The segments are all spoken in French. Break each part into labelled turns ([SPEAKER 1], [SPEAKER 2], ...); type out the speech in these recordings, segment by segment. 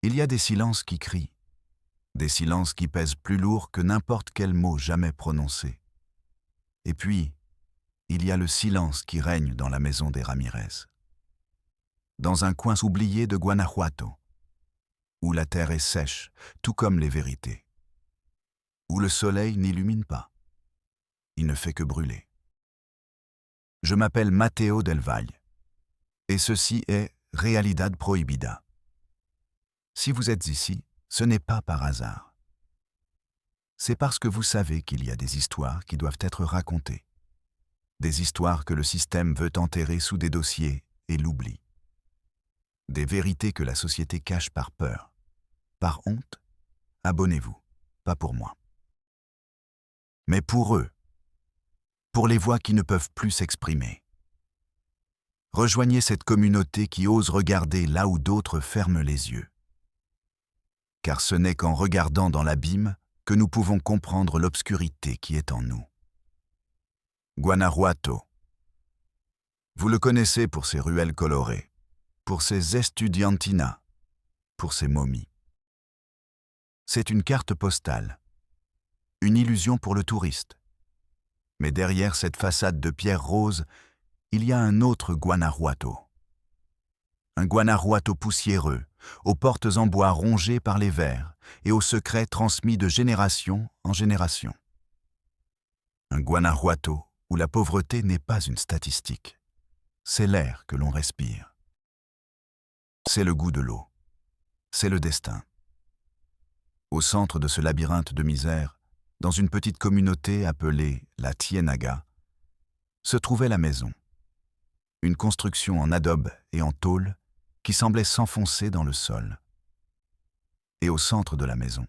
[SPEAKER 1] Il y a des silences qui crient, des silences qui pèsent plus lourd que n'importe quel mot jamais prononcé. Et puis, il y a le silence qui règne dans la maison des Ramirez. Dans un coin oublié de Guanajuato, où la terre est sèche, tout comme les vérités, où le soleil n'illumine pas, il ne fait que brûler. Je m'appelle Mateo del Valle, et ceci est Realidad Prohibida. Si vous êtes ici, ce n'est pas par hasard. C'est parce que vous savez qu'il y a des histoires qui doivent être racontées. Des histoires que le système veut enterrer sous des dossiers et l'oubli. Des vérités que la société cache par peur. Par honte, abonnez-vous, pas pour moi. Mais pour eux, pour les voix qui ne peuvent plus s'exprimer. Rejoignez cette communauté qui ose regarder là où d'autres ferment les yeux. Car ce n'est qu'en regardant dans l'abîme que nous pouvons comprendre l'obscurité qui est en nous. Guanajuato. Vous le connaissez pour ses ruelles colorées, pour ses estudiantinas, pour ses momies. C'est une carte postale, une illusion pour le touriste. Mais derrière cette façade de pierre rose, il y a un autre Guanajuato. Un Guanajuato poussiéreux, aux portes en bois rongées par les vers et aux secrets transmis de génération en génération. Un Guanajuato où la pauvreté n'est pas une statistique. C'est l'air que l'on respire. C'est le goût de l'eau. C'est le destin. Au centre de ce labyrinthe de misère, dans une petite communauté appelée la Tienaga, se trouvait la maison. Une construction en adobe et en tôle qui semblait s'enfoncer dans le sol. Et au centre de la maison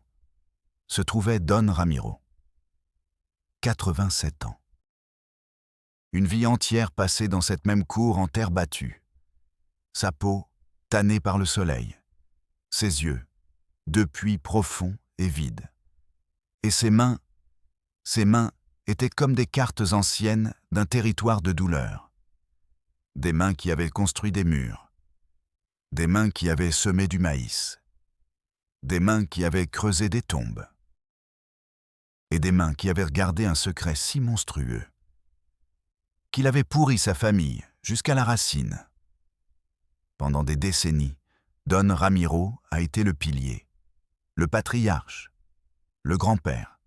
[SPEAKER 1] se trouvait Don Ramiro. 87 ans. Une vie entière passée dans cette même cour en terre battue. Sa peau, tannée par le soleil. Ses yeux, depuis profonds et vides. Et ses mains étaient comme des cartes anciennes d'un territoire de douleur. Des mains qui avaient construit des murs. Des mains qui avaient semé du maïs. Des mains qui avaient creusé des tombes. Et des mains qui avaient regardé un secret si monstrueux qu'il avait pourri sa famille jusqu'à la racine. Pendant des décennies, Don Ramiro a été le pilier, le patriarche, le grand-père,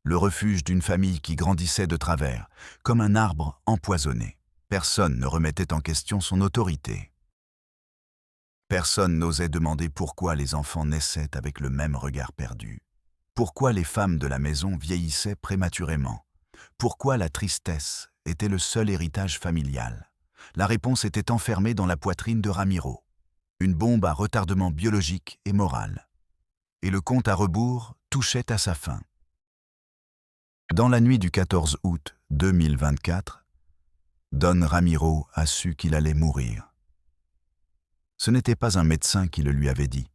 [SPEAKER 1] le refuge d'une famille qui grandissait de travers, comme un arbre empoisonné. Personne ne remettait en question son autorité. Personne n'osait demander pourquoi les enfants naissaient avec le même regard perdu. Pourquoi les femmes de la maison vieillissaient prématurément. Pourquoi la tristesse était le seul héritage familial. La réponse était enfermée dans la poitrine de Ramiro. Une bombe à retardement biologique et moral. Et le compte à rebours touchait à sa fin. Dans la nuit du 14 août 2024, Don Ramiro a su qu'il allait mourir. Ce n'était pas un médecin qui le lui avait dit.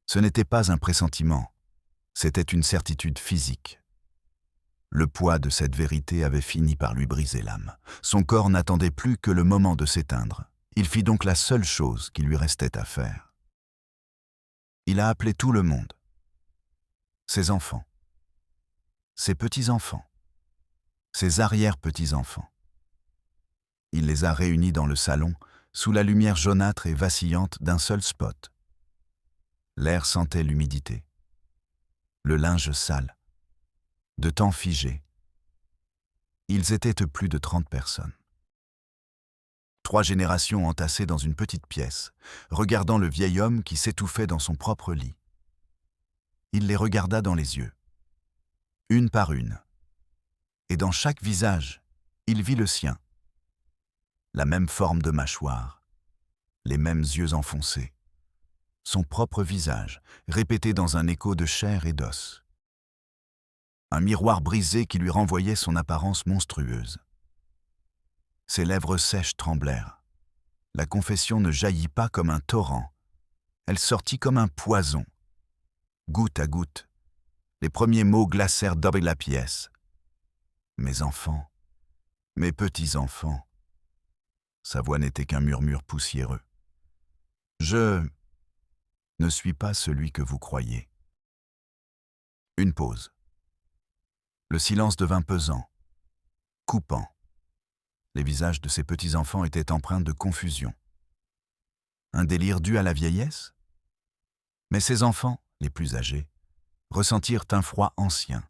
[SPEAKER 1] Ce n'était pas un pressentiment. C'était une certitude physique. Le poids de cette vérité avait fini par lui briser l'âme. Son corps n'attendait plus que le moment de s'éteindre. Il fit donc la seule chose qui lui restait à faire. Il a appelé tout le monde. Ses enfants. Ses petits-enfants. Ses arrière-petits-enfants. Il les a réunis dans le salon, sous la lumière jaunâtre et vacillante d'un seul spot. L'air sentait l'humidité. Le linge sale. De temps figé. Ils étaient plus de 30 personnes. 3 générations entassées dans une petite pièce, regardant le vieil homme qui s'étouffait dans son propre lit. Il les regarda dans les yeux, une par une. Et dans chaque visage, il vit le sien. La même forme de mâchoire, les mêmes yeux enfoncés. Son propre visage, répété dans un écho de chair et d'os. Un miroir brisé qui lui renvoyait son apparence monstrueuse. Ses lèvres sèches tremblèrent. La confession ne jaillit pas comme un torrent. Elle sortit comme un poison. Goutte à goutte, les premiers mots glacèrent dans la pièce. Mes enfants, mes petits-enfants. Sa voix n'était qu'un murmure poussiéreux. ne suis pas celui que vous croyez. Une pause. Le silence devint pesant, coupant. Les visages de ces petits-enfants étaient empreints de confusion. Un délire dû à la vieillesse? Mais ces enfants, les plus âgés, ressentirent un froid ancien,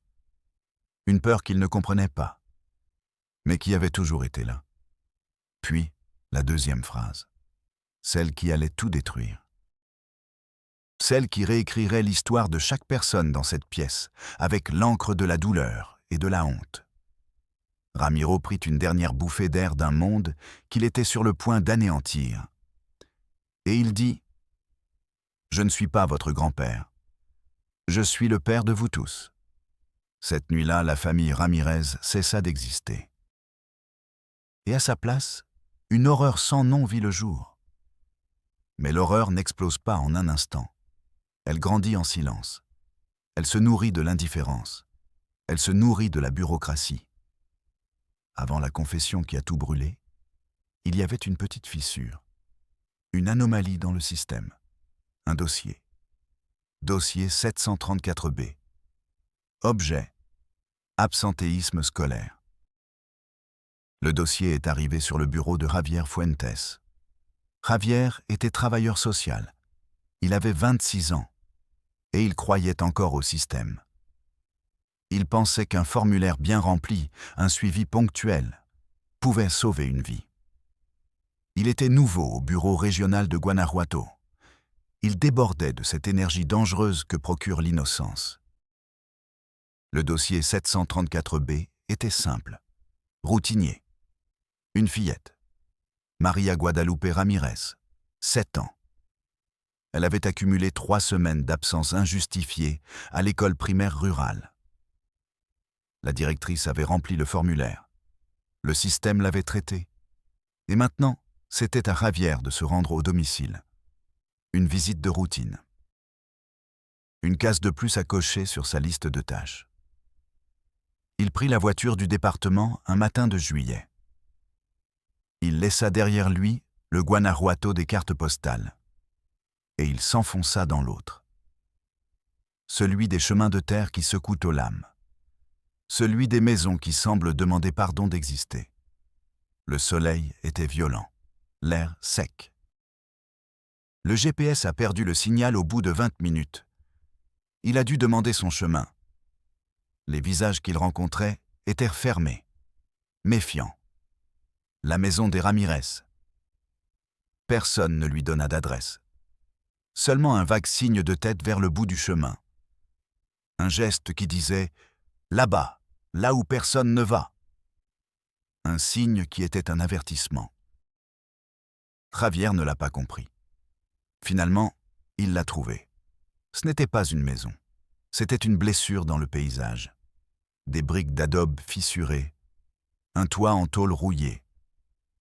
[SPEAKER 1] une peur qu'ils ne comprenaient pas, mais qui avait toujours été là. Puis, la deuxième phrase, celle qui allait tout détruire. Celle qui réécrirait l'histoire de chaque personne dans cette pièce, avec l'encre de la douleur et de la honte. Ramiro prit une dernière bouffée d'air d'un monde qu'il était sur le point d'anéantir. Et il dit « Je ne suis pas votre grand-père. Je suis le père de vous tous. » Cette nuit-là, la famille Ramirez cessa d'exister. Et à sa place, une horreur sans nom vit le jour. Mais l'horreur n'explose pas en un instant. Elle grandit en silence. Elle se nourrit de l'indifférence. Elle se nourrit de la bureaucratie. Avant la confession qui a tout brûlé, il y avait une petite fissure, une anomalie dans le système, un dossier. Dossier 734B. Objet: absentéisme scolaire. Le dossier est arrivé sur le bureau de Javier Fuentes. Javier était travailleur social. Il avait 26 ans et il croyait encore au système. Il pensait qu'un formulaire bien rempli, un suivi ponctuel, pouvait sauver une vie. Il était nouveau au bureau régional de Guanajuato. Il débordait de cette énergie dangereuse que procure l'innocence. Le dossier 734B était simple, routinier. Une fillette, Maria Guadalupe Ramirez, 7 ans. Elle avait accumulé 3 semaines d'absence injustifiée à l'école primaire rurale. La directrice avait rempli le formulaire. Le système l'avait traité. Et maintenant, c'était à Javier de se rendre au domicile. Une visite de routine. Une case de plus à cocher sur sa liste de tâches. Il prit la voiture du département un matin de juillet. Il laissa derrière lui le Guanajuato des cartes postales. Et il s'enfonça dans l'autre. Celui des chemins de terre qui secouent aux lames. Celui des maisons qui semblent demander pardon d'exister. Le soleil était violent, l'air sec. Le GPS a perdu le signal au bout de 20 minutes. Il a dû demander son chemin. Les visages qu'il rencontrait étaient fermés, méfiants. La maison des Ramirez. Personne ne lui donna d'adresse. Seulement un vague signe de tête vers le bout du chemin. Un geste qui disait « là-bas, là où personne ne va ». Un signe qui était un avertissement. Javier ne l'a pas compris. Finalement, il l'a trouvé. Ce n'était pas une maison. C'était une blessure dans le paysage. Des briques d'adobe fissurées, un toit en tôle rouillé.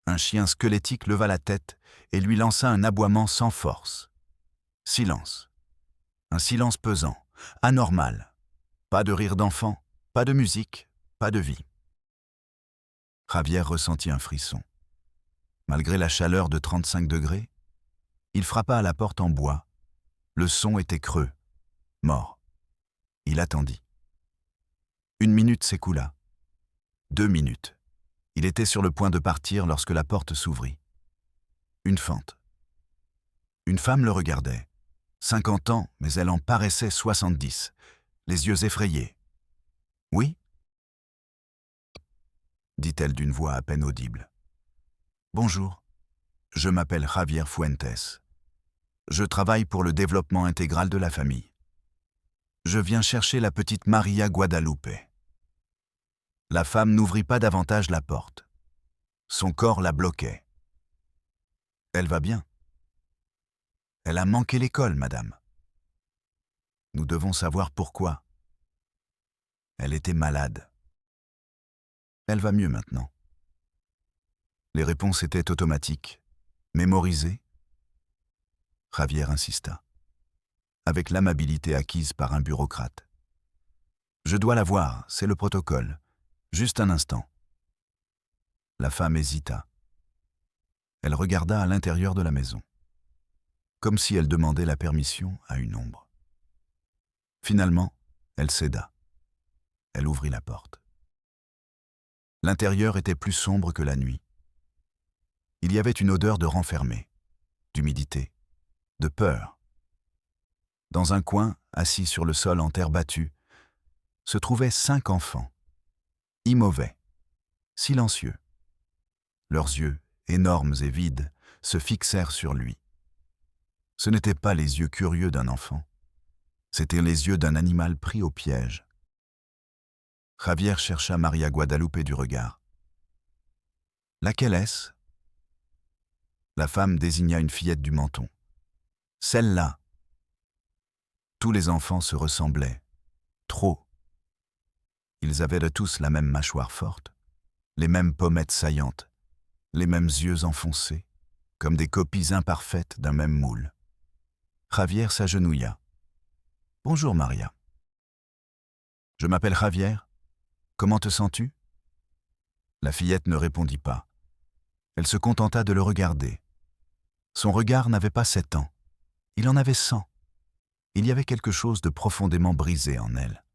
[SPEAKER 1] Un chien squelettique leva la tête et lui lança un aboiement sans force. Silence. Un silence pesant, anormal. Pas de rire d'enfant, pas de musique, pas de vie. Javier ressentit un frisson. Malgré la chaleur de 35 degrés, il frappa à la porte en bois. Le son était creux, mort. Il attendit. 1 minute s'écoula. 2 minutes. Il était sur le point de partir lorsque la porte s'ouvrit. Une fente. Une femme le regardait. 50 ans, mais elle en paraissait 70, les yeux effrayés. « Oui ?» dit-elle d'une voix à peine audible. « Bonjour, je m'appelle Javier Fuentes. Je travaille pour le développement intégral de la famille. Je viens chercher la petite Maria Guadalupe. » La femme n'ouvrit pas davantage la porte. Son corps la bloquait. « Elle va bien. » « Elle a manqué l'école, madame. » « Nous devons savoir pourquoi. » « Elle était malade. » « Elle va mieux maintenant. » Les réponses étaient automatiques, mémorisées. Javier insista, avec l'amabilité acquise par un bureaucrate. « Je dois la voir, c'est le protocole. Juste un instant. » La femme hésita. Elle regarda à l'intérieur de la maison. comme si elle demandait la permission à une ombre. Finalement, elle céda. Elle ouvrit la porte. L'intérieur était plus sombre que la nuit. Il y avait une odeur de renfermé, d'humidité, de peur. Dans un coin, assis sur le sol en terre battue, se trouvaient 5 enfants, immovés, silencieux. Leurs yeux, énormes et vides, se fixèrent sur lui. Ce n'étaient pas les yeux curieux d'un enfant, c'étaient les yeux d'un animal pris au piège. Javier chercha Maria Guadalupe du regard. « Laquelle est-ce » La femme désigna une fillette du menton. « Celle-là » Tous les enfants se ressemblaient. Trop. Ils avaient de tous la même mâchoire forte, les mêmes pommettes saillantes, les mêmes yeux enfoncés, comme des copies imparfaites d'un même moule. Javier s'agenouilla. « Bonjour Maria. »« Je m'appelle Javier. Comment te sens-tu » La fillette ne répondit pas. Elle se contenta de le regarder. Son regard n'avait pas 7 ans. Il en avait 100. Il y avait quelque chose de profondément brisé en elle.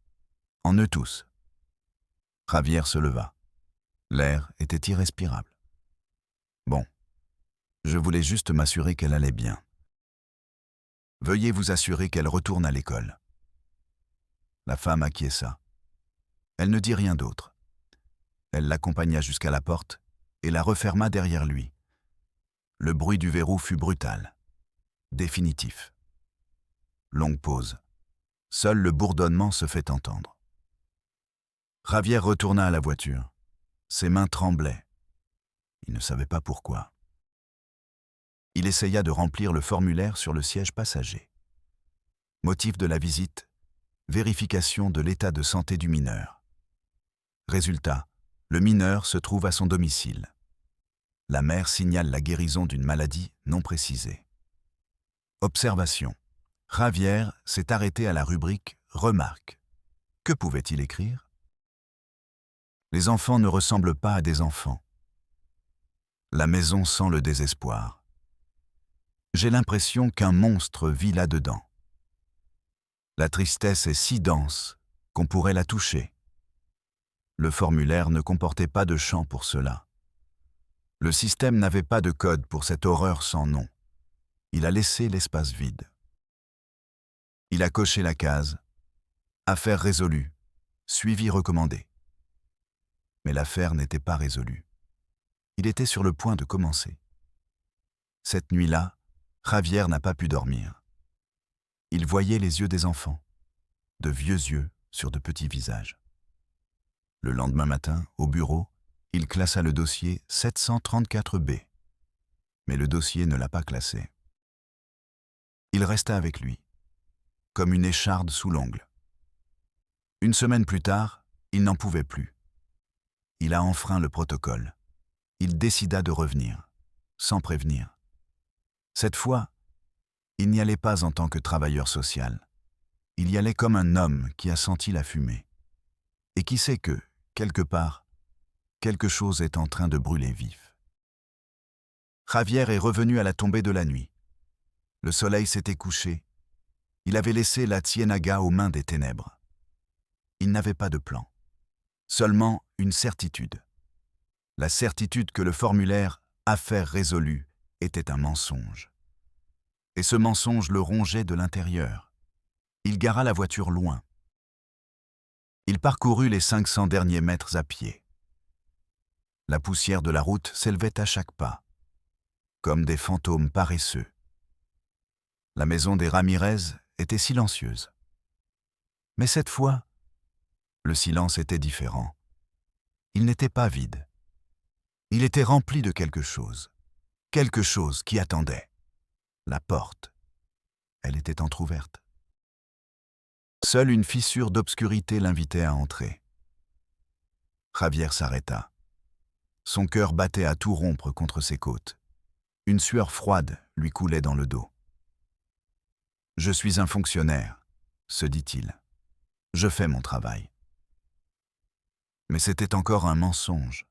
[SPEAKER 1] En eux tous. Javier se leva. L'air était irrespirable. Bon, je voulais juste m'assurer qu'elle allait bien. Veuillez vous assurer qu'elle retourne à l'école. La femme acquiesça. Elle ne dit rien d'autre. Elle l'accompagna jusqu'à la porte et la referma derrière lui. Le bruit du verrou fut brutal, définitif. Longue pause. Seul le bourdonnement se fait entendre. Javier retourna à la voiture. Ses mains tremblaient. Il ne savait pas pourquoi. Il essaya de remplir le formulaire sur le siège passager. Motif de la visite, vérification de l'état de santé du mineur. Résultat, le mineur se trouve à son domicile. La mère signale la guérison d'une maladie non précisée. Observation. Javier s'est arrêté à la rubrique « Remarque ». Que pouvait-il écrire ? Les enfants ne ressemblent pas à des enfants. La maison sent le désespoir. J'ai l'impression qu'un monstre vit là-dedans. La tristesse est si dense qu'on pourrait la toucher. Le formulaire ne comportait pas de champ pour cela. Le système n'avait pas de code pour cette horreur sans nom. Il a laissé l'espace vide. Il a coché la case « Affaire résolue, suivi recommandé ». Mais l'affaire n'était pas résolue. Il était sur le point de commencer. Cette nuit-là, Javier n'a pas pu dormir. Il voyait les yeux des enfants, de vieux yeux sur de petits visages. Le lendemain matin, au bureau, il classa le dossier 734B. Mais le dossier ne l'a pas classé. Il resta avec lui, comme une écharde sous l'ongle. Une semaine plus tard, il n'en pouvait plus. Il a enfreint le protocole. Il décida de revenir, sans prévenir. Cette fois, il n'y allait pas en tant que travailleur social. Il y allait comme un homme qui a senti la fumée et qui sait que, quelque part, quelque chose est en train de brûler vif. Javier est revenu à la tombée de la nuit. Le soleil s'était couché. Il avait laissé la Ciénaga aux mains des ténèbres. Il n'avait pas de plan. Seulement une certitude. La certitude que le formulaire « Affaire résolue » était un mensonge. Et ce mensonge le rongeait de l'intérieur. Il gara la voiture loin. Il parcourut les 500 derniers mètres à pied. La poussière de la route s'élevait à chaque pas, comme des fantômes paresseux. La maison des Ramirez était silencieuse. Mais cette fois, le silence était différent. Il n'était pas vide. Il était rempli de quelque chose qui attendait. La porte. Elle était entr'ouverte. Seule une fissure d'obscurité l'invitait à entrer. Javier s'arrêta. Son cœur battait à tout rompre contre ses côtes. Une sueur froide lui coulait dans le dos. « Je suis un fonctionnaire », se dit-il. « Je fais mon travail. » Mais c'était encore un mensonge.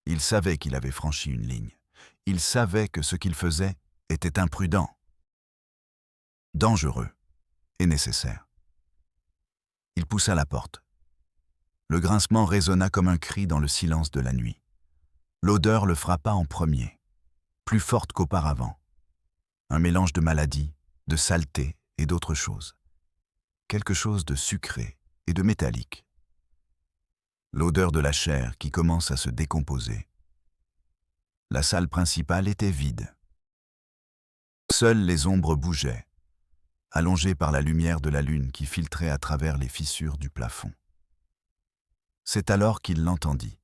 [SPEAKER 1] Il savait qu'il avait franchi une ligne. Il savait que ce qu'il faisait était imprudent, dangereux et nécessaire. Il poussa la porte. Le grincement résonna comme un cri dans le silence de la nuit. L'odeur le frappa en premier, plus forte qu'auparavant. Un mélange de maladie, de saleté et d'autre chose. Quelque chose de sucré et de métallique. L'odeur de la chair qui commence à se décomposer. La salle principale était vide. Seules les ombres bougeaient, allongées par la lumière de la lune qui filtrait à travers les fissures du plafond. C'est alors qu'il l'entendit.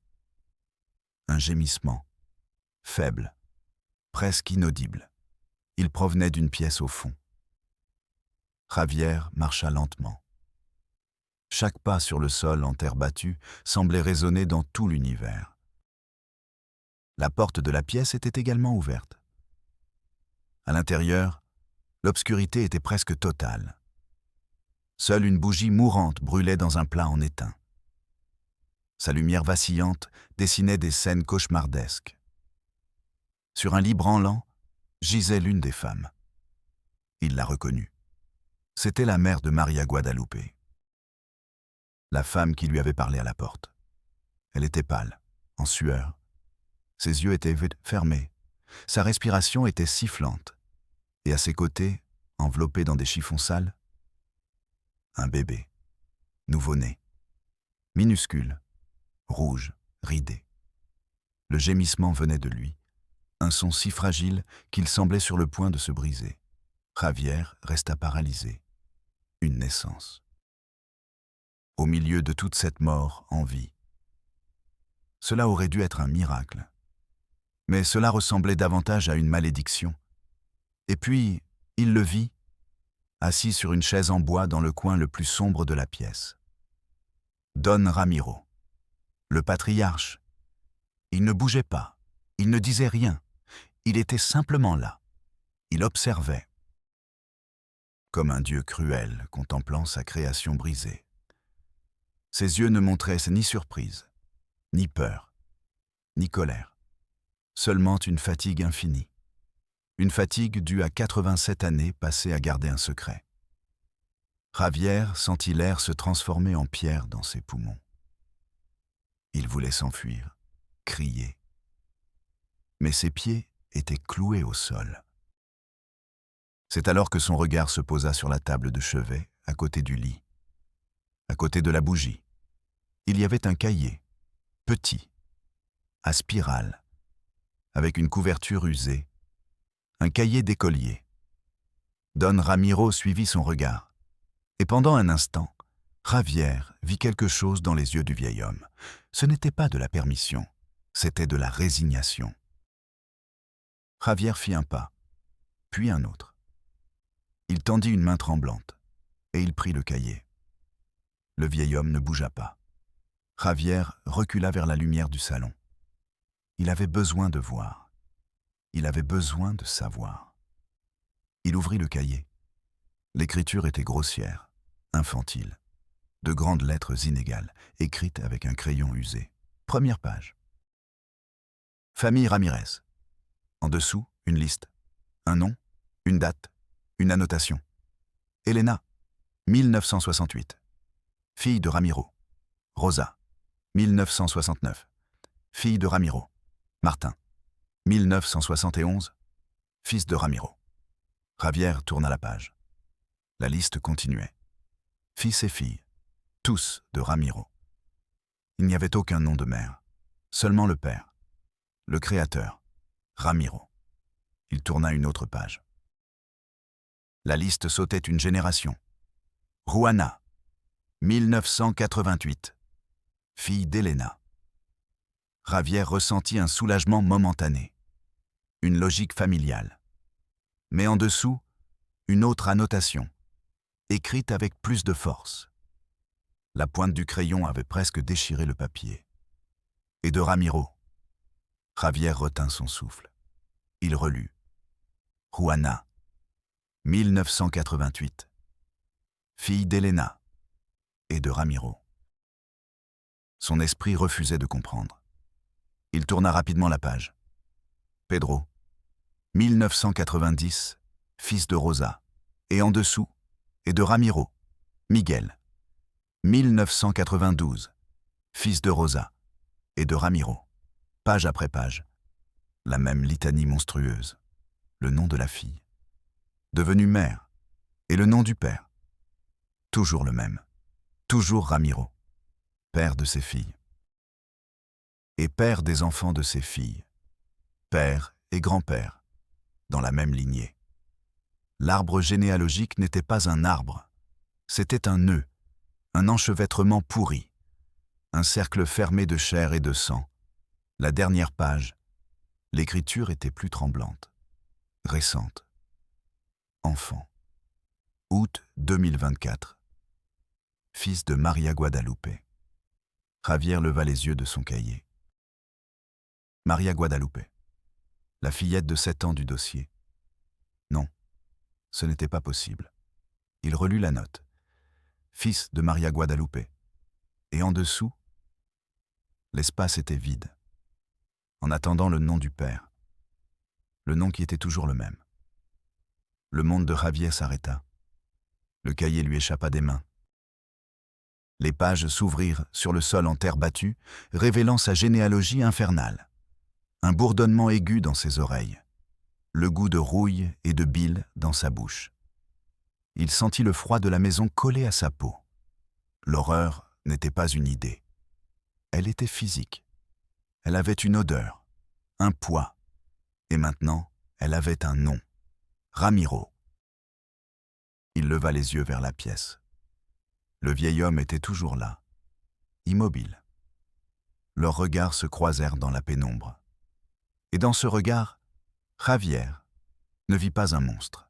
[SPEAKER 1] Un gémissement, faible, presque inaudible. Il provenait d'une pièce au fond. Javier marcha lentement. Chaque pas sur le sol en terre battue semblait résonner dans tout l'univers. La porte de la pièce était également ouverte. À l'intérieur, l'obscurité était presque totale. Seule une bougie mourante brûlait dans un plat en étain. Sa lumière vacillante dessinait des scènes cauchemardesques. Sur un lit branlant, gisait l'une des femmes. Il la reconnut. C'était la mère de Maria Guadalupe. La femme qui lui avait parlé à la porte. Elle était pâle, en sueur. Ses yeux étaient fermés. Sa respiration était sifflante. Et à ses côtés, enveloppé dans des chiffons sales, un bébé, nouveau-né, minuscule, rouge, ridé. Le gémissement venait de lui, un son si fragile qu'il semblait sur le point de se briser. Javier resta paralysé. Une naissance. Au milieu de toute cette mort en vie. Cela aurait dû être un miracle. Mais cela ressemblait davantage à une malédiction. Et puis, il le vit, assis sur une chaise en bois dans le coin le plus sombre de la pièce. Don Ramiro, le patriarche. Il ne bougeait pas, il ne disait rien, il était simplement là. Il observait. Comme un dieu cruel contemplant sa création brisée. Ses yeux ne montraient ni surprise, ni peur, ni colère. Seulement une fatigue infinie. Une fatigue due à 87 années passées à garder un secret. Javier sentit l'air se transformer en pierre dans ses poumons. Il voulait s'enfuir, crier. Mais ses pieds étaient cloués au sol. C'est alors que son regard se posa sur la table de chevet, à côté du lit. À côté de la bougie, il y avait un cahier, petit, à spirale, avec une couverture usée, un cahier d'écolier. Don Ramiro suivit son regard, et pendant un instant, Javier vit quelque chose dans les yeux du vieil homme. Ce n'était pas de la permission, c'était de la résignation. Javier fit un pas, puis un autre. Il tendit une main tremblante, et il prit le cahier. Le vieil homme ne bougea pas. Javier recula vers la lumière du salon. Il avait besoin de voir. Il avait besoin de savoir. Il ouvrit le cahier. L'écriture était grossière, infantile. De grandes lettres inégales, écrites avec un crayon usé. Première page. Famille Ramirez. En dessous, une liste. Un nom, une date, une annotation. Elena, 1968. Fille de Ramiro. Rosa, 1969. Fille de Ramiro. Martin, 1971. Fils de Ramiro. Javier tourna la page. La liste continuait. Fils et filles, tous de Ramiro. Il n'y avait aucun nom de mère, seulement le père, le créateur, Ramiro. Il tourna une autre page. La liste sautait une génération. Juana, 1988. Fille d'Elena. Javier ressentit un soulagement momentané, une logique familiale. Mais en dessous, une autre annotation, écrite avec plus de force. La pointe du crayon avait presque déchiré le papier. Et de Ramiro. Javier retint son souffle. Il relut. Juana, 1988. Fille d'Elena et de Ramiro. Son esprit refusait de comprendre. Il tourna rapidement la page. Pedro, 1990, fils de Rosa. Et en dessous, et de Ramiro, Miguel. 1992, fils de Rosa. Et de Ramiro. Page après page. La même litanie monstrueuse. Le nom de la fille. Devenue mère. Et le nom du père. Toujours le même. Toujours Ramiro. Père de ses filles. Et père des enfants de ses filles. Père et grand-père. Dans la même lignée. L'arbre généalogique n'était pas un arbre. C'était un nœud. Un enchevêtrement pourri. Un cercle fermé de chair et de sang. La dernière page. L'écriture était plus tremblante. Récente. Enfant. Août 2024. Fils de Maria Guadalupe. Javier leva les yeux de son cahier. Maria Guadalupe. La fillette de 7 ans du dossier. Non, ce n'était pas possible. Il relut la note. Fils de Maria Guadalupe. Et en dessous, l'espace était vide. En attendant le nom du père. Le nom qui était toujours le même. Le monde de Javier s'arrêta. Le cahier lui échappa des mains. Les pages s'ouvrirent sur le sol en terre battue, révélant sa généalogie infernale. Un bourdonnement aigu dans ses oreilles. Le goût de rouille et de bile dans sa bouche. Il sentit le froid de la maison collé à sa peau. L'horreur n'était pas une idée. Elle était physique. Elle avait une odeur, un poids. Et maintenant, elle avait un nom. Ramiro. Il leva les yeux vers la pièce. Le vieil homme était toujours là, immobile. Leurs regards se croisèrent dans la pénombre. Et dans ce regard, Javier ne vit pas un monstre.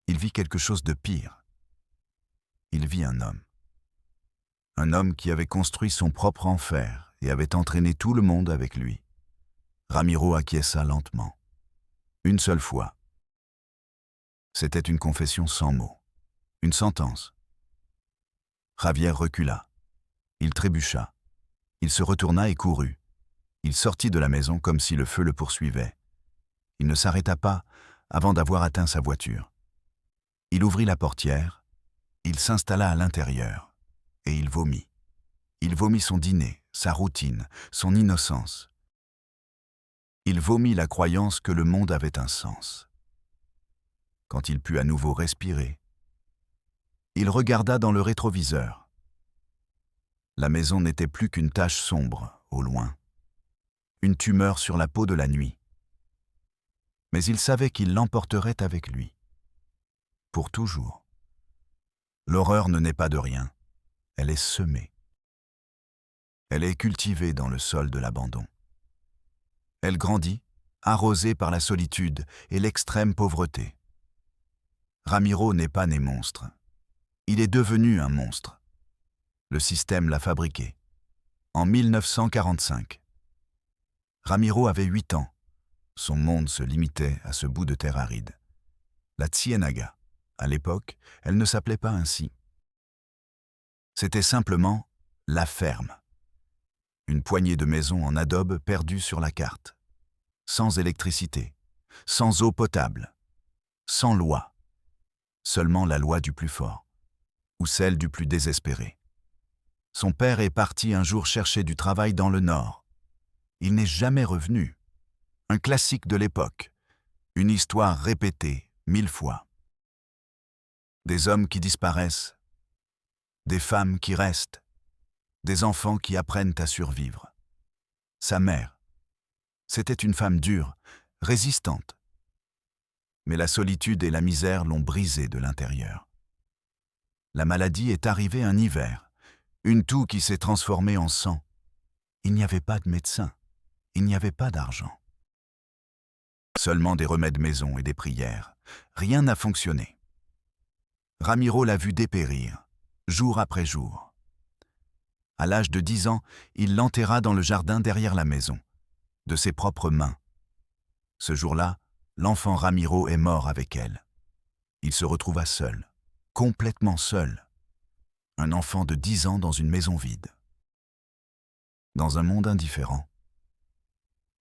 [SPEAKER 1] Il vit quelque chose de pire. Il vit un homme. Un homme qui avait construit son propre enfer et avait entraîné tout le monde avec lui. Ramiro acquiesça lentement. Une seule fois. C'était une confession sans mots. Une sentence. Javier recula. Il trébucha. Il se retourna et courut. Il sortit de la maison comme si le feu le poursuivait. Il ne s'arrêta pas avant d'avoir atteint sa voiture. Il ouvrit la portière, il s'installa à l'intérieur, et il vomit. Il vomit son dîner, sa routine, son innocence. Il vomit la croyance que le monde avait un sens. Quand il put à nouveau respirer, il regarda dans le rétroviseur. La maison n'était plus qu'une tache sombre, au loin. Une tumeur sur la peau de la nuit. Mais il savait qu'il l'emporterait avec lui. Pour toujours. L'horreur ne naît pas de rien. Elle est semée. Elle est cultivée dans le sol de l'abandon. Elle grandit, arrosée par la solitude et l'extrême pauvreté. Ramiro n'est pas né monstre. Il est devenu un monstre. Le système l'a fabriqué. En 1945. Ramiro avait 8 ans. Son monde se limitait à ce bout de terre aride. La Ciénaga. À l'époque, elle ne s'appelait pas ainsi. C'était simplement la ferme. Une poignée de maisons en adobe perdues sur la carte. Sans électricité, sans eau potable, sans loi. Seulement la loi du plus fort, ou celle du plus désespéré. Son père est parti un jour chercher du travail dans le Nord. Il n'est jamais revenu. Un classique de l'époque, une histoire répétée 1000 fois. Des hommes qui disparaissent, des femmes qui restent, des enfants qui apprennent à survivre. Sa mère, c'était une femme dure, résistante. Mais la solitude et la misère l'ont brisée de l'intérieur. La maladie est arrivée un hiver, une toux qui s'est transformée en sang. Il n'y avait pas de médecin, il n'y avait pas d'argent. Seulement des remèdes maison et des prières. Rien n'a fonctionné. Ramiro l'a vu dépérir, jour après jour. À l'âge de 10 ans, il l'enterra dans le jardin derrière la maison, de ses propres mains. Ce jour-là, l'enfant Ramiro est mort avec elle. Il se retrouva seul, complètement seul. Un enfant de 10 ans dans une maison vide. Dans un monde indifférent.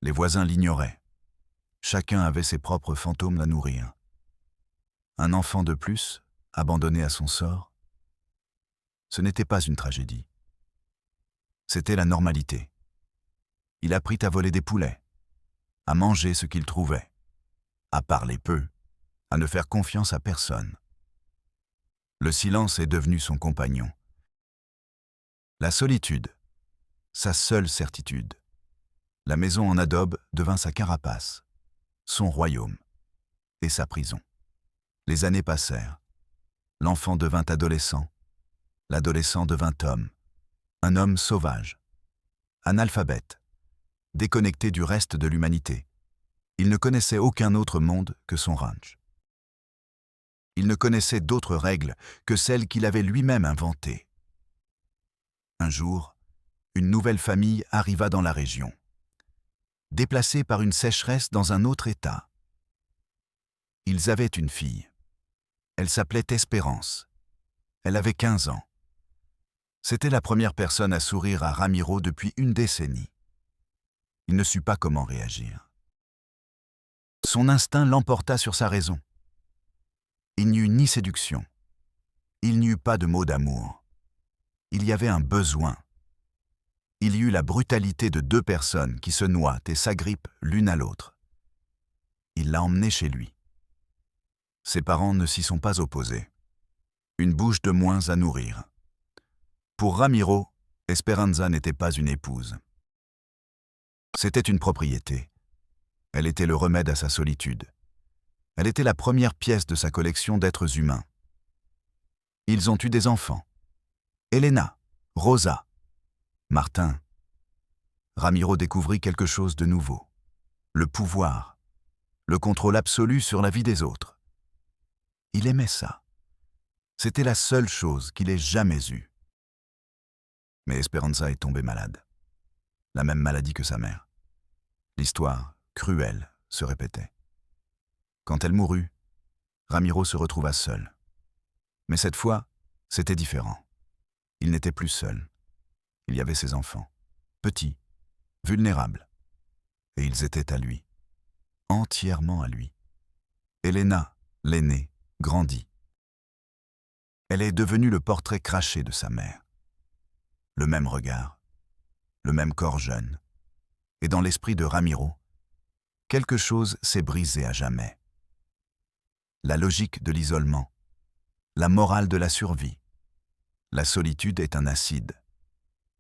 [SPEAKER 1] Les voisins l'ignoraient. Chacun avait ses propres fantômes à nourrir. Un enfant de plus, abandonné à son sort, ce n'était pas une tragédie. C'était la normalité. Il apprit à voler des poulets, à manger ce qu'il trouvait, à parler peu, à ne faire confiance à personne. Le silence est devenu son compagnon. La solitude, sa seule certitude. La maison en adobe devint sa carapace, son royaume et sa prison. Les années passèrent. L'enfant devint adolescent. L'adolescent devint homme. Un homme sauvage, analphabète, déconnecté du reste de l'humanité. Il ne connaissait aucun autre monde que son ranch. Il ne connaissait d'autres règles que celles qu'il avait lui-même inventées. Un jour, une nouvelle famille arriva dans la région, déplacée par une sécheresse dans un autre État. Ils avaient une fille. Elle s'appelait Espérance. Elle avait 15 ans. C'était la première personne à sourire à Ramiro depuis une décennie. Il ne sut pas comment réagir. Son instinct l'emporta sur sa raison. Il n'y eut ni séduction. Il n'y eut pas de mots d'amour. Il y avait un besoin. Il y eut la brutalité de deux personnes qui se noient et s'agrippent l'une à l'autre. Il l'a emmenée chez lui. Ses parents ne s'y sont pas opposés. Une bouche de moins à nourrir. Pour Ramiro, Esperanza n'était pas une épouse. C'était une propriété. Elle était le remède à sa solitude. Elle était la première pièce de sa collection d'êtres humains. Ils ont eu des enfants. Elena, Rosa, Martin. Ramiro découvrit quelque chose de nouveau. Le pouvoir. Le contrôle absolu sur la vie des autres. Il aimait ça. C'était la seule chose qu'il ait jamais eue. Mais Esperanza est tombée malade. La même maladie que sa mère. L'histoire, cruelle, se répétait. Quand elle mourut, Ramiro se retrouva seul. Mais cette fois, c'était différent. Il n'était plus seul. Il y avait ses enfants, petits, vulnérables. Et ils étaient à lui, entièrement à lui. Elena, l'aînée, grandit. Elle est devenue le portrait craché de sa mère. Le même regard, le même corps jeune. Et dans l'esprit de Ramiro, quelque chose s'est brisé à jamais. La logique de l'isolement, la morale de la survie. La solitude est un acide.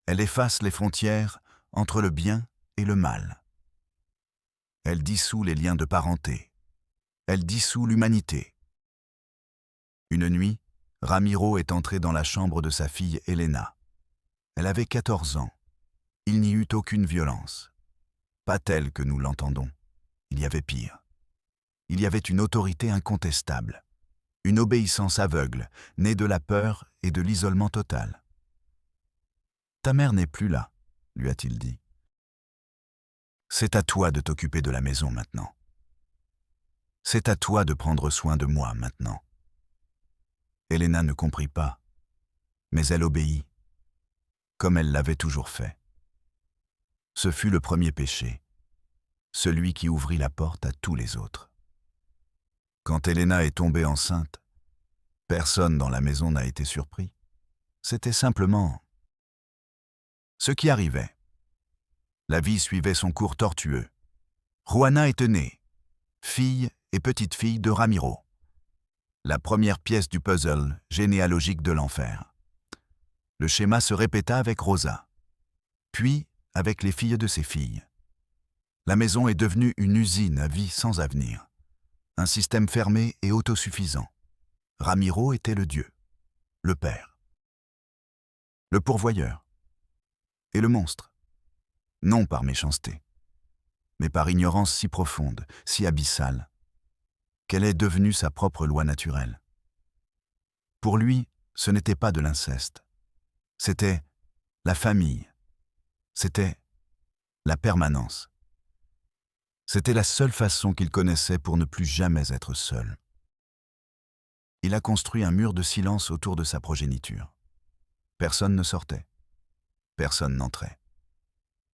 [SPEAKER 1] Elle efface les frontières entre le bien et le mal. Elle dissout les liens de parenté. Elle dissout l'humanité. Une nuit, Ramiro est entré dans la chambre de sa fille Elena. Elle avait 14 ans. Il n'y eut aucune violence. Pas telle que nous l'entendons. Il y avait pire. Il y avait une autorité incontestable. Une obéissance aveugle, née de la peur et de l'isolement total. « Ta mère n'est plus là, » lui a-t-il dit. « C'est à toi de t'occuper de la maison maintenant. C'est à toi de prendre soin de moi maintenant. » Elena ne comprit pas, mais elle obéit, comme elle l'avait toujours fait. Ce fut le premier péché, celui qui ouvrit la porte à tous les autres. Quand Elena est tombée enceinte, personne dans la maison n'a été surpris. C'était simplement ce qui arrivait. La vie suivait son cours tortueux. Juana était née, fille et petite-fille de Ramiro. La première pièce du puzzle généalogique de l'enfer. Le schéma se répéta avec Rosa, puis avec les filles de ses filles. La maison est devenue une usine à vie sans avenir. Un système fermé et autosuffisant. Ramiro était le dieu, le père, le pourvoyeur et le monstre. Non par méchanceté, mais par ignorance si profonde, si abyssale, qu'elle est devenue sa propre loi naturelle. Pour lui, ce n'était pas de l'inceste. C'était la famille. C'était la permanence. C'était la seule façon qu'il connaissait pour ne plus jamais être seul. Il a construit un mur de silence autour de sa progéniture. Personne ne sortait. Personne n'entrait.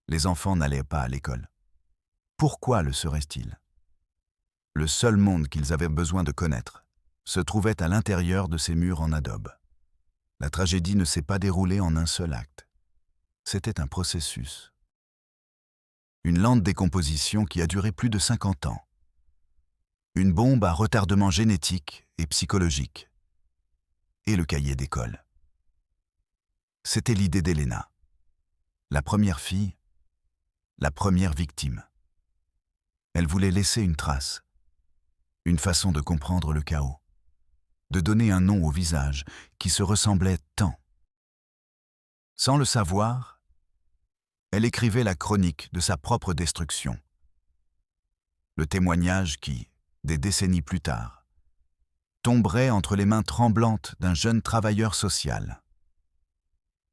[SPEAKER 1] Les enfants n'allaient pas à l'école. Pourquoi le seraient-ils? le seul monde qu'ils avaient besoin de connaître, se trouvait à l'intérieur de ces murs en adobe. La tragédie ne s'est pas déroulée en un seul acte. C'était un processus. Une lente décomposition qui a duré plus de 50 ans. Une bombe à retardement génétique et psychologique. Et le cahier d'école. C'était l'idée d'Elena. La première fille, la première victime. Elle voulait laisser une trace, une façon de comprendre le chaos, de donner un nom au visage qui se ressemblait tant. Sans le savoir, elle écrivait la chronique de sa propre destruction. Le témoignage qui, des décennies plus tard, tomberait entre les mains tremblantes d'un jeune travailleur social.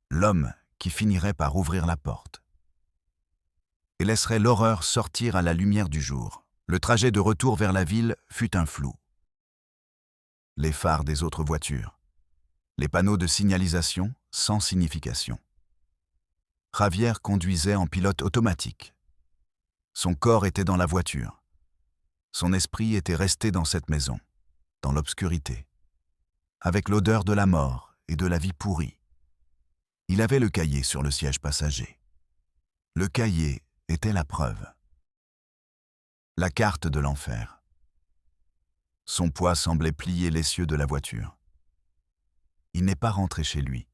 [SPEAKER 1] L'homme qui finirait par ouvrir la porte et laisserait l'horreur sortir à la lumière du jour. Le trajet de retour vers la ville fut un flou. Les phares des autres voitures, les panneaux de signalisation sans signification. Javier conduisait en pilote automatique. Son corps était dans la voiture. Son esprit était resté dans cette maison, dans l'obscurité, avec l'odeur de la mort et de la vie pourrie. Il avait le cahier sur le siège passager. Le cahier était la preuve. La carte de l'enfer. Son poids semblait plier l'essieu de la voiture. Il n'est pas rentré chez lui.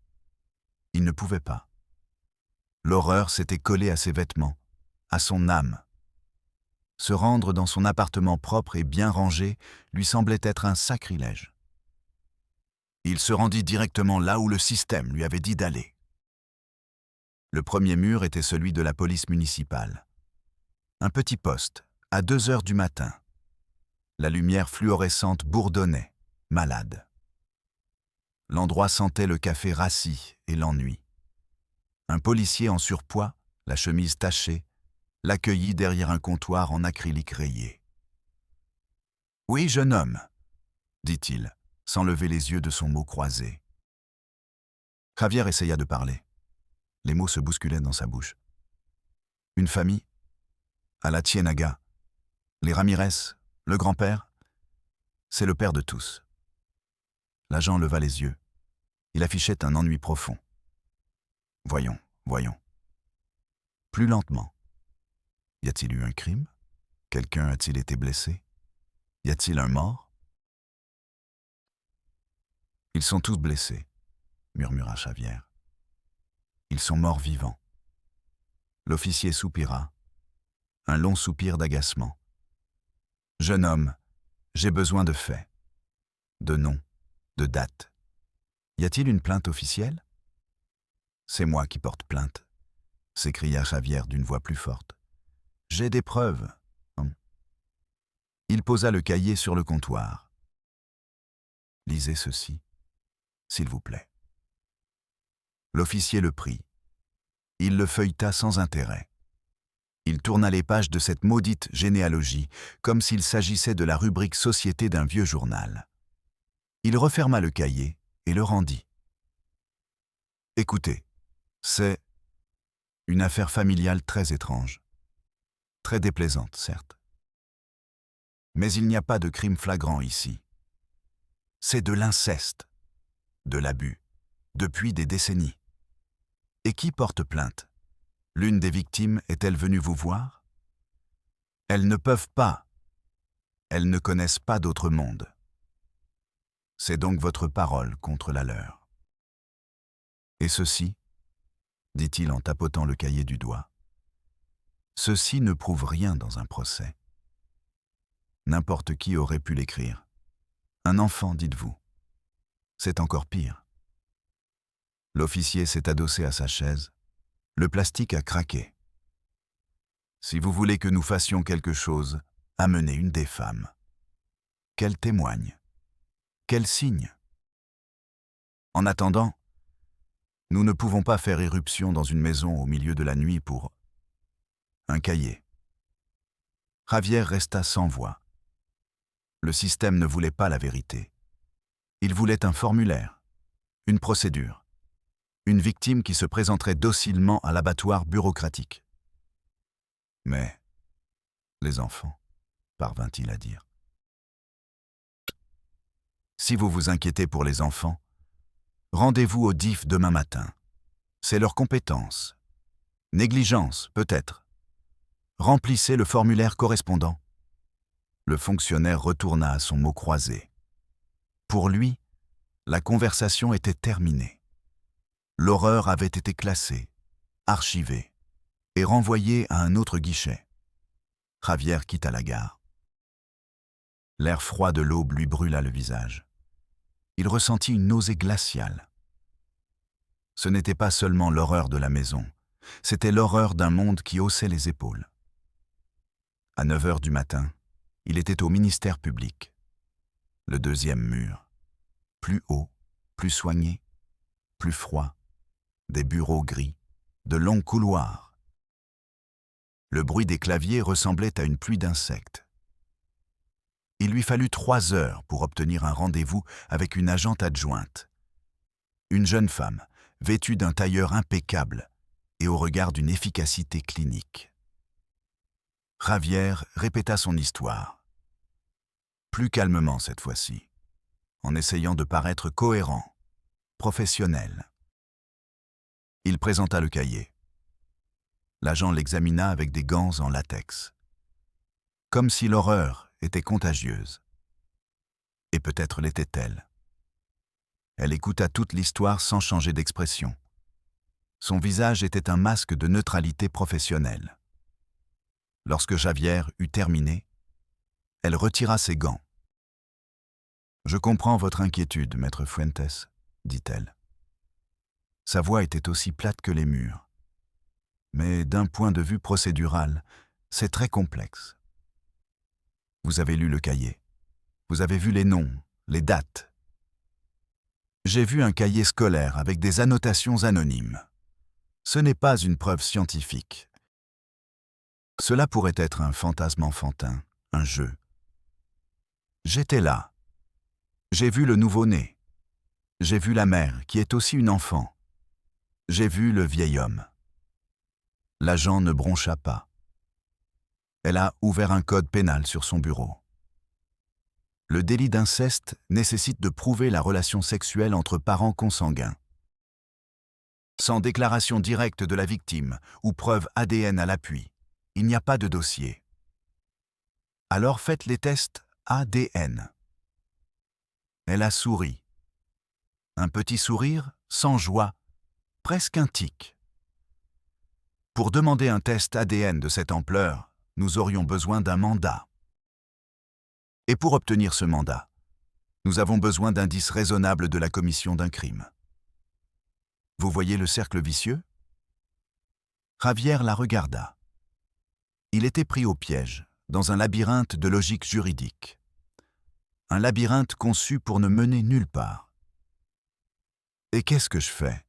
[SPEAKER 1] Il ne pouvait pas. L'horreur s'était collée à ses vêtements, à son âme. Se rendre dans son appartement propre et bien rangé lui semblait être un sacrilège. Il se rendit directement là où le système lui avait dit d'aller. Le premier mur était celui de la police municipale. Un petit poste, à 2 heures du matin. La lumière fluorescente bourdonnait, malade. L'endroit sentait le café rassis et l'ennui. Un policier en surpoids, la chemise tachée, l'accueillit derrière un comptoir en acrylique rayé. « Oui, jeune homme, » dit-il, sans lever les yeux de son mot croisé. Javier essaya de parler. Les mots se bousculaient dans sa bouche. Une famille, à la Ciénaga, les Ramirez, le grand-père, c'est le père de tous. L'agent leva les yeux. Il affichait un ennui profond. Voyons, voyons. Plus lentement. Y a-t-il eu un crime? Quelqu'un a-t-il été blessé? Y a-t-il un mort? Ils sont tous blessés, murmura Javier. Ils sont morts vivants. L'officier soupira, un long soupir d'agacement. Jeune homme, j'ai besoin de faits, de noms, de dates. Y a-t-il une plainte officielle? C'est moi qui porte plainte, s'écria Javier d'une voix plus forte. J'ai des preuves. Il posa le cahier sur le comptoir. Lisez ceci, s'il vous plaît. L'officier le prit. Il le feuilleta sans intérêt. Il tourna les pages de cette maudite généalogie, comme s'il s'agissait de la rubrique Société d'un vieux journal. Il referma le cahier et le rendit. Écoutez, c'est une affaire familiale très étrange, très déplaisante, certes. Mais il n'y a pas de crime flagrant ici. C'est de l'inceste, de l'abus, depuis des décennies. Et qui porte plainte? L'une des victimes est-elle venue vous voir? Elles ne peuvent pas. Elles ne connaissent pas d'autre monde. C'est donc votre parole contre la leur. Et ceci, dit-il en tapotant le cahier du doigt, ceci ne prouve rien dans un procès. N'importe qui aurait pu l'écrire. Un enfant, dites-vous. C'est encore pire. L'officier s'est adossé à sa chaise. Le plastique a craqué. Si vous voulez que nous fassions quelque chose, amenez une des femmes. Qu'elle témoigne. Qu'elle signe. En attendant, nous ne pouvons pas faire éruption dans une maison au milieu de la nuit pour un cahier. Javier resta sans voix. Le système ne voulait pas la vérité. Il voulait un formulaire, une procédure, une victime qui se présenterait docilement à l'abattoir bureaucratique. Mais les enfants, parvint-il à dire. Si vous vous inquiétez pour les enfants, rendez-vous au DIF demain matin. C'est leur compétence. Négligence, peut-être. Remplissez le formulaire correspondant. Le fonctionnaire retourna à son mot croisé. Pour lui, la conversation était terminée. L'horreur avait été classée, archivée et renvoyée à un autre guichet. Javier quitta la gare. L'air froid de l'aube lui brûla le visage. Il ressentit une nausée glaciale. Ce n'était pas seulement l'horreur de la maison, c'était l'horreur d'un monde qui haussait les épaules. À 9 heures du matin, il était au ministère public. Le deuxième mur. Plus haut, plus soigné, plus froid. Des bureaux gris, de longs couloirs. Le bruit des claviers ressemblait à une pluie d'insectes. Il lui fallut 3 heures pour obtenir un rendez-vous avec une agente adjointe. Une jeune femme, vêtue d'un tailleur impeccable et au regard d'une efficacité clinique. Javier répéta son histoire. Plus calmement cette fois-ci, en essayant de paraître cohérent, professionnel. Il présenta le cahier. L'agent l'examina avec des gants en latex. Comme si l'horreur était contagieuse. Et peut-être l'était-elle. Elle écouta toute l'histoire sans changer d'expression. Son visage était un masque de neutralité professionnelle. Lorsque Javier eut terminé, elle retira ses gants. « Je comprends votre inquiétude, maître Fuentes, » dit-elle. Sa voix était aussi plate que les murs. Mais d'un point de vue procédural, c'est très complexe. Vous avez lu le cahier. Vous avez vu les noms, les dates. J'ai vu un cahier scolaire avec des annotations anonymes. Ce n'est pas une preuve scientifique. Cela pourrait être un fantasme enfantin, un jeu. J'étais là. J'ai vu le nouveau-né. J'ai vu la mère, qui est aussi une enfant. J'ai vu le vieil homme. L'agent ne broncha pas. Elle a ouvert un code pénal sur son bureau. Le délit d'inceste nécessite de prouver la relation sexuelle entre parents consanguins. Sans déclaration directe de la victime ou preuve ADN à l'appui, il n'y a pas de dossier. Alors faites les tests ADN. Elle a souri. Un petit sourire, sans joie, presque un tic. Pour demander un test ADN de cette ampleur, nous aurions besoin d'un mandat. Et pour obtenir ce mandat, nous avons besoin d'indices raisonnables de la commission d'un crime. Vous voyez le cercle vicieux ? Javier la regarda. Il était pris au piège, dans un labyrinthe de logique juridique. Un labyrinthe conçu pour ne mener nulle part. « Et qu'est-ce que je fais ?»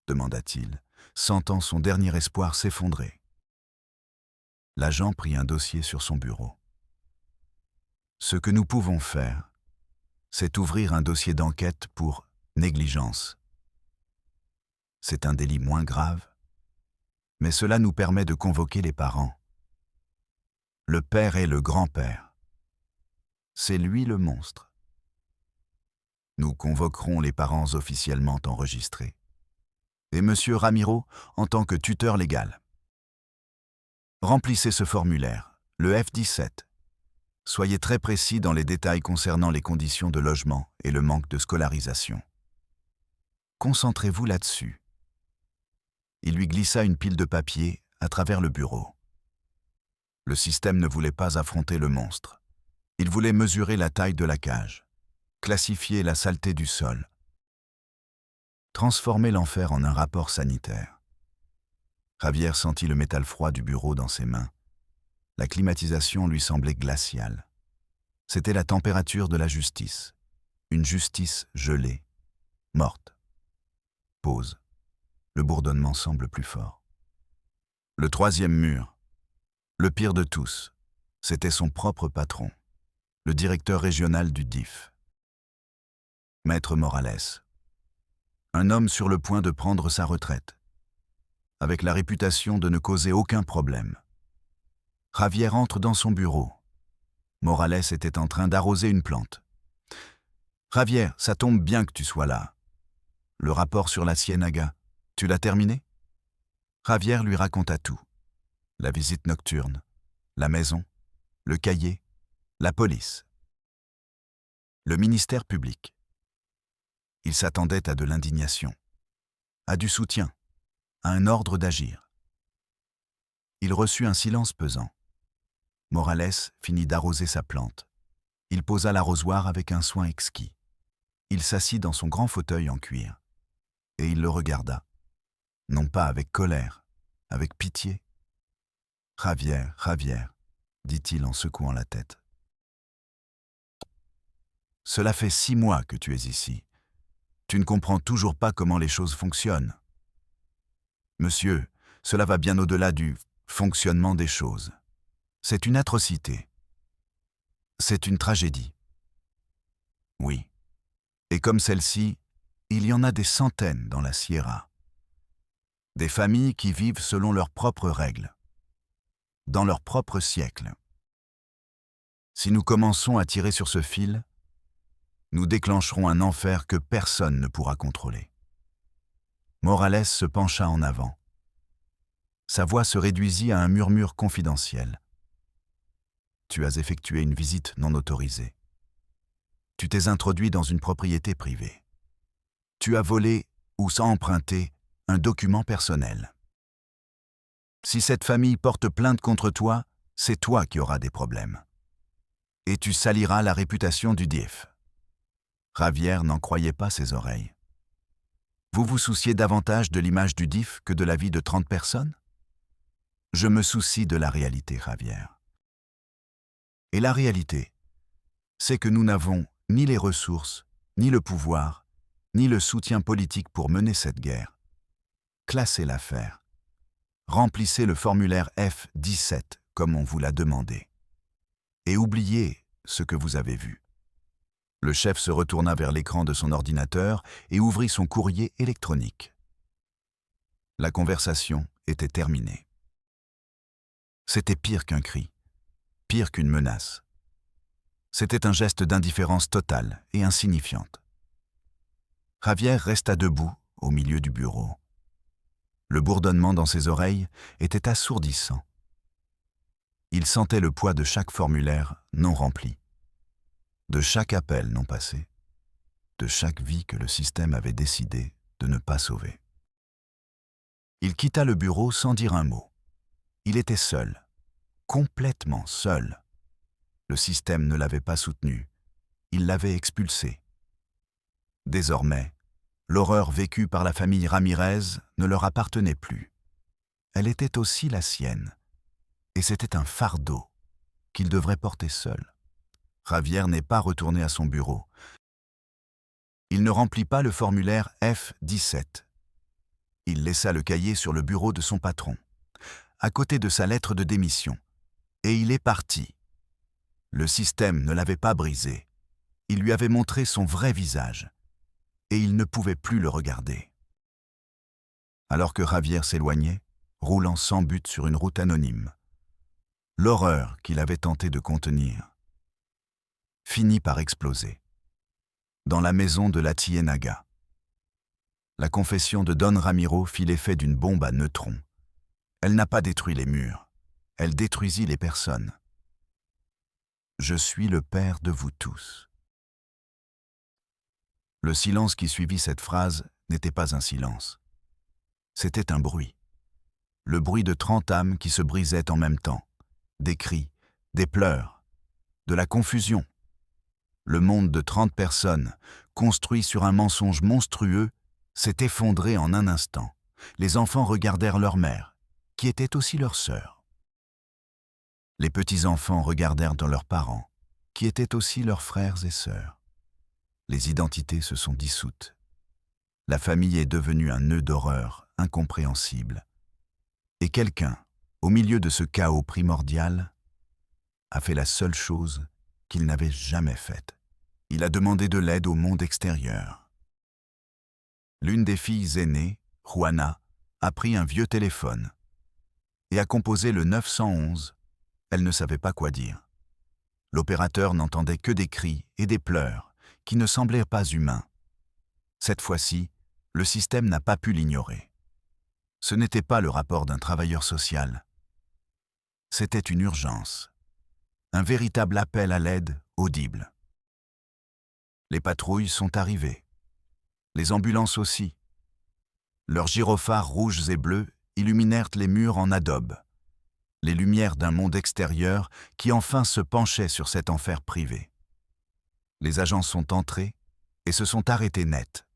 [SPEAKER 1] demanda-t-il, sentant son dernier espoir s'effondrer. L'agent prit un dossier sur son bureau. « Ce que nous pouvons faire, c'est ouvrir un dossier d'enquête pour négligence. C'est un délit moins grave, mais cela nous permet de convoquer les parents. Le père et le grand-père. C'est lui le monstre. Nous convoquerons les parents officiellement enregistrés. Et M. Ramiro en tant que tuteur légal. Remplissez ce formulaire, le F-17. Soyez très précis dans les détails concernant les conditions de logement et le manque de scolarisation. Concentrez-vous là-dessus. » Il lui glissa une pile de papier à travers le bureau. Le système ne voulait pas affronter le monstre. Il voulait mesurer la taille de la cage, classifier la saleté du sol, transformer l'enfer en un rapport sanitaire. Javier sentit le métal froid du bureau dans ses mains. La climatisation lui semblait glaciale. C'était la température de la justice. Une justice gelée, morte. Pause. Le bourdonnement semble plus fort. Le troisième mur, le pire de tous, c'était son propre patron, le directeur régional du DIF. Maître Morales. Un homme sur le point de prendre sa retraite, avec la réputation de ne causer aucun problème. Javier entre dans son bureau. Morales était en train d'arroser une plante. Javier, ça tombe bien que tu sois là. Le rapport sur la Ciénaga, tu l'as terminé? Javier lui raconta tout. La visite nocturne, la maison, le cahier, la police, le ministère public. Il s'attendait à de l'indignation, à du soutien, à un ordre d'agir. Il reçut un silence pesant. Morales finit d'arroser sa plante. Il posa l'arrosoir avec un soin exquis. Il s'assit dans son grand fauteuil en cuir. Et il le regarda. Non pas avec colère, avec pitié. « Javier, Javier, dit-il en secouant la tête. Cela fait 6 mois que tu es ici. Tu ne comprends toujours pas comment les choses fonctionnent. Monsieur, cela va bien au-delà du fonctionnement des choses. C'est une atrocité. C'est une tragédie. Oui. Et comme celle-ci, il y en a des centaines dans la Sierra. Des familles qui vivent selon leurs propres règles, dans leur propre siècle. Si nous commençons à tirer sur ce fil, nous déclencherons un enfer que personne ne pourra contrôler. Morales se pencha en avant. Sa voix se réduisit à un murmure confidentiel. Tu as effectué une visite non autorisée. Tu t'es introduit dans une propriété privée. Tu as volé, ou sans emprunter, un document personnel. Si cette famille porte plainte contre toi, c'est toi qui auras des problèmes. Et tu saliras la réputation du DIF. Javier n'en croyait pas ses oreilles. Vous vous souciez davantage de l'image du DIF que de la vie de 30 personnes? Je me soucie de la réalité, Javier. Et la réalité, c'est que nous n'avons ni les ressources, ni le pouvoir, ni le soutien politique pour mener cette guerre. Classez l'affaire. Remplissez le formulaire F-17 comme on vous l'a demandé. Et oubliez ce que vous avez vu. Le chef se retourna vers l'écran de son ordinateur et ouvrit son courrier électronique. La conversation était terminée. C'était pire qu'un cri, pire qu'une menace. C'était un geste d'indifférence totale et insignifiante. Javier resta debout au milieu du bureau. Le bourdonnement dans ses oreilles était assourdissant. Il sentait le poids de chaque formulaire non rempli, de chaque appel non passé, de chaque vie que le système avait décidé de ne pas sauver. Il quitta le bureau sans dire un mot. Il était seul, complètement seul. Le système ne l'avait pas soutenu, il l'avait expulsé. Désormais, l'horreur vécue par la famille Ramirez ne leur appartenait plus. Elle était aussi la sienne, et c'était un fardeau qu'il devrait porter seul. Javier n'est pas retourné à son bureau. Il ne remplit pas le formulaire F-17. Il laissa le cahier sur le bureau de son patron, à côté de sa lettre de démission, et il est parti. Le système ne l'avait pas brisé. Il lui avait montré son vrai visage, et il ne pouvait plus le regarder. Alors que Javier s'éloignait, roulant sans but sur une route anonyme, l'horreur qu'il avait tenté de contenir finit par exploser. Dans la maison de la Ciénaga. La confession de Don Ramiro fit l'effet d'une bombe à neutrons. Elle n'a pas détruit les murs, elle détruisit les personnes. Je suis le père de vous tous. Le silence qui suivit cette phrase n'était pas un silence. C'était un bruit. Le bruit de 30 âmes qui se brisaient en même temps. Des cris, des pleurs, de la confusion. Le monde de 30 personnes, construit sur un mensonge monstrueux, s'est effondré en un instant. Les enfants regardèrent leur mère, qui était aussi leur sœur. Les petits-enfants regardèrent dans leurs parents, qui étaient aussi leurs frères et sœurs. Les identités se sont dissoutes. La famille est devenue un nœud d'horreur incompréhensible. Et quelqu'un, au milieu de ce chaos primordial, a fait la seule chose qu'il n'avait jamais faite. Il a demandé de l'aide au monde extérieur. L'une des filles aînées, Juana, a pris un vieux téléphone et a composé le 911. Elle ne savait pas quoi dire. L'opérateur n'entendait que des cris et des pleurs qui ne semblait pas humain. Cette fois-ci, le système n'a pas pu l'ignorer. Ce n'était pas le rapport d'un travailleur social. C'était une urgence, un véritable appel à l'aide audible. Les patrouilles sont arrivées, les ambulances aussi. Leurs gyrophares rouges et bleus illuminèrent les murs en adobe, les lumières d'un monde extérieur qui enfin se penchait sur cet enfer privé. Les agents sont entrés et se sont arrêtés net.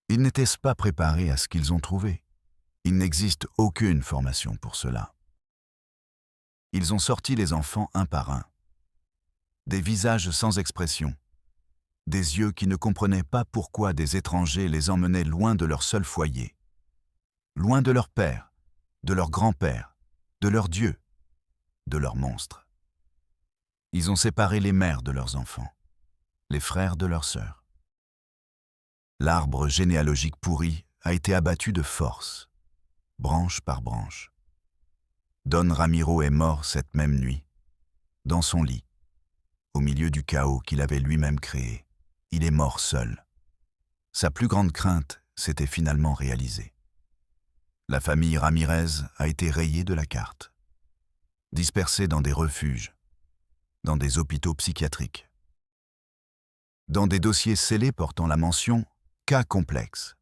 [SPEAKER 1] Ils n'étaient pas préparés à ce qu'ils ont trouvé. Il n'existe aucune formation pour cela. Ils ont sorti les enfants un par un. Des visages sans expression, des yeux qui ne comprenaient pas pourquoi des étrangers les emmenaient loin de leur seul foyer, loin de leur père, de leur grand-père, de leur Dieu, de leur monstre. Ils ont séparé les mères de leurs enfants, les frères de leurs sœurs. L'arbre généalogique pourri a été abattu de force, branche par branche. Don Ramiro est mort cette même nuit, dans son lit, au milieu du chaos qu'il avait lui-même créé. Il est mort seul. Sa plus grande crainte s'était finalement réalisée. La famille Ramirez a été rayée de la carte, dispersée dans des refuges, dans des hôpitaux psychiatriques, dans des dossiers scellés portant la mention « cas complexe ».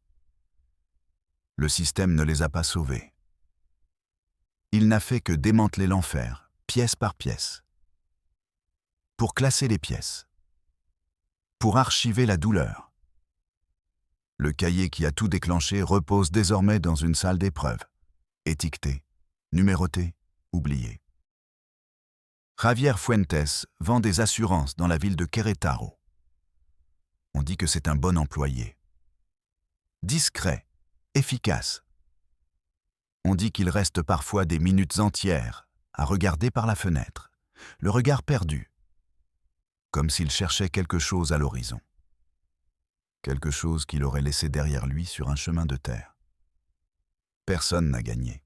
[SPEAKER 1] Le système ne les a pas sauvés. Il n'a fait que démanteler l'enfer, pièce par pièce, pour classer les pièces, pour archiver la douleur. Le cahier qui a tout déclenché repose désormais dans une salle d'épreuve, étiqueté, numéroté, oublié. Javier Fuentes vend des assurances dans la ville de Querétaro. On dit que c'est un bon employé. Discret, efficace. On dit qu'il reste parfois des minutes entières à regarder par la fenêtre, le regard perdu, comme s'il cherchait quelque chose à l'horizon. Quelque chose qu'il aurait laissé derrière lui sur un chemin de terre. Personne n'a gagné.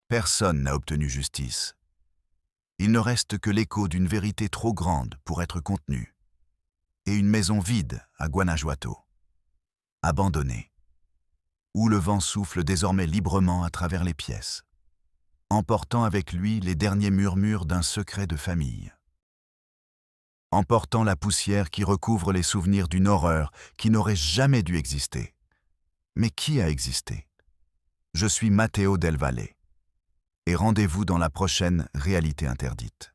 [SPEAKER 1] Personne n'a obtenu justice. Il ne reste que l'écho d'une vérité trop grande pour être contenue, et une maison vide à Guanajuato, abandonnée, où le vent souffle désormais librement à travers les pièces, emportant avec lui les derniers murmures d'un secret de famille, emportant la poussière qui recouvre les souvenirs d'une horreur qui n'aurait jamais dû exister. Mais qui a existé? Je suis Matteo Del Valle, et rendez-vous dans la prochaine Réalité interdite.